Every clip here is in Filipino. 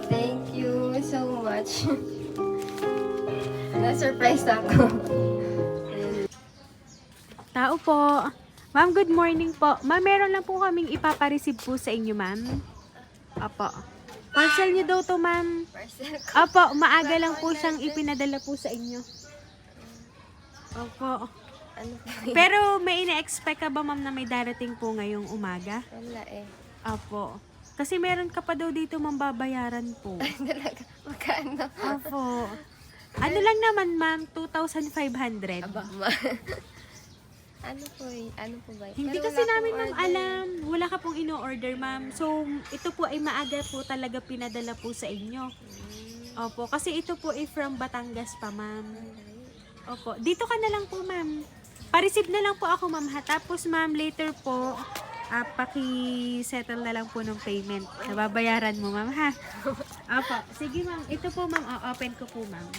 Thank you so much. Na-surprise ako. Tao po. Ma'am, good morning po. Ma'am, meron lang po kaming ipapareceive po sa inyo, ma'am. Opo. Parcel niyo daw to, ma'am. Parcel ko. Opo, maaga lang po siyang ipinadala po sa inyo. Opo. Ano po yun? Pero may ina-expect ka ba, ma'am, na may darating po ngayong umaga? Wala eh. Opo. Kasi meron ka pa daw dito, ma'am, babayaran po. Talaga, magkano? Opo. Ano lang naman, ma'am, 2,500. Aba, ma. Ano po eh? Ano po ba? Hindi Pero kasi wala namin, pong ma'am, order. alam. Wala ka pong ino-order, ma'am. So, ito po ay maaga po talaga pinadala po sa inyo. Opo, kasi ito po ay from Batangas pa, ma'am. Opo, dito ka na lang po, ma'am. Pa-receive na lang po ako, ma'am, ha. Tapos, ma'am, later po, paki-settle na lang po ng payment. Nababayaran mo, ma'am, ha. Opo, sige, ma'am. Ito po, ma'am. Open ko po, ma'am.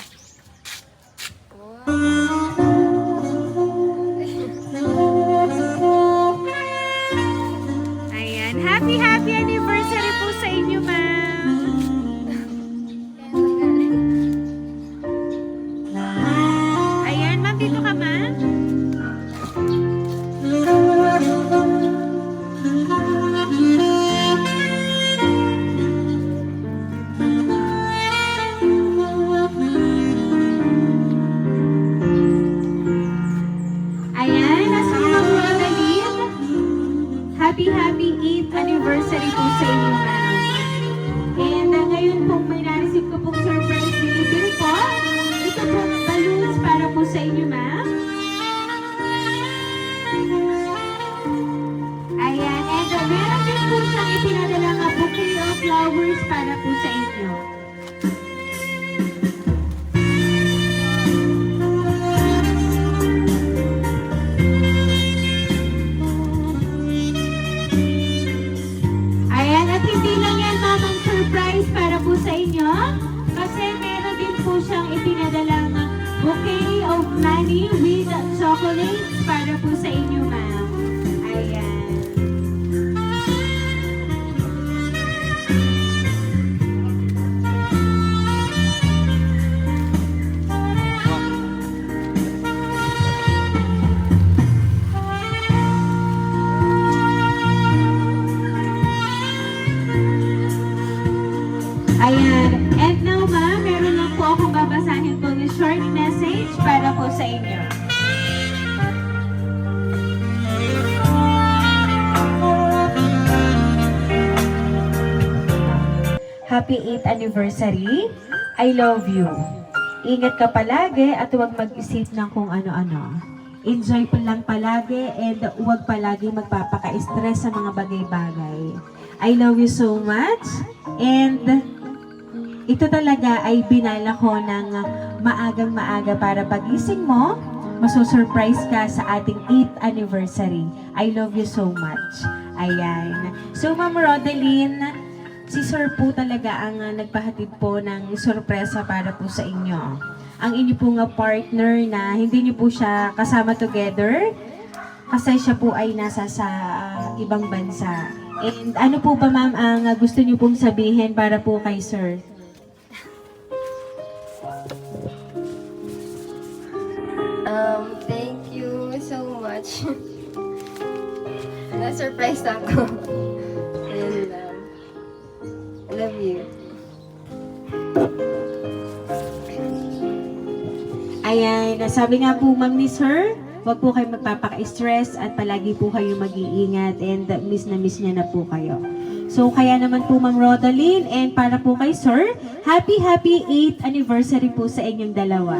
Ayan. Happy anniversary po sa inyo, ma'am. Ayan, ma'am. Dito ka, ma'am. Ayan. Nasa ma'am Rodaline. Happy 8th anniversary po sa inyo, ma'am. And ngayon po may na-receive ko pong surprise delivery po. Ito po balloons para po sa inyo, ma'am. Ayan. And meron din po siyang ipinadala nga bouquet of flowers para po sa inyo. Ayan, at hindi lang yan, ma'am, ang surprise para po sa inyo. Kasi meron din po siyang ipinadalang bouquet of money with chocolates para po sa inyo, ma'am. Ayan. Ayan. And now, ma'am, meron lang po akong babasahin po yung short message para po sa inyo. Happy 8th anniversary. I love you. Ingat ka palagi at huwag mag-isip ng kung ano-ano. Enjoy pa lang palagi and huwag palagi magpapaka-stress sa mga bagay-bagay. I love you so much. And ito talaga ay binala ko ng maagang-maaga para pagising mo, masusurprise ka sa ating 8th anniversary. I love you so much. Ayan. So, Ma'am Rodeline, si Sir po talaga ang nagpahatid po ng sorpresa para po sa inyo. Ang inyo po nga partner na hindi niyo po siya kasama together kasi siya po ay nasa sa ibang bansa. And ano po ba, ma'am, ang gusto niyo pong sabihin para po kay Sir? Thank you so much. Na-surprise ako. And, I love you. Ayan, sabi nga po, ma'am ni Sir, huwag po kayo magpapaka-stress at palagi po kayo mag-iingat and miss na miss niya na po kayo. So, kaya naman po, Ma'am Rodaline, and para po kay Sir, happy 8th anniversary po sa inyong dalawa.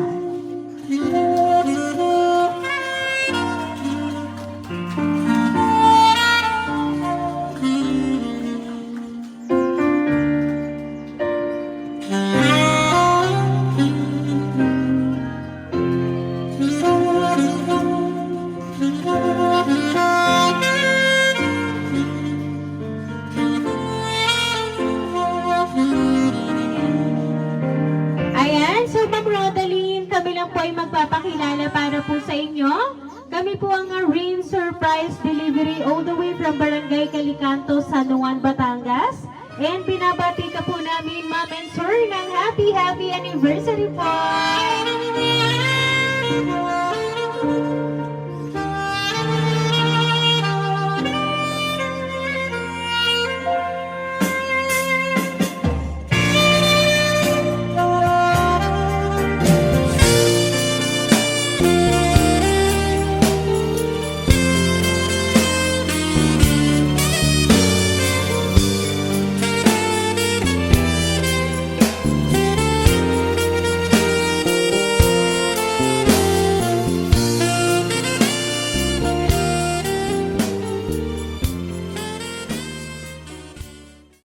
Ayan, so Ma'am Rodaline, kami lang po ay magpapakilala para po sa inyo. Kami po ang Rain Surprise Delivery all the way from Barangay Calicanto, San Juan, Batangas. And binabati ka po namin Happy anniversary po!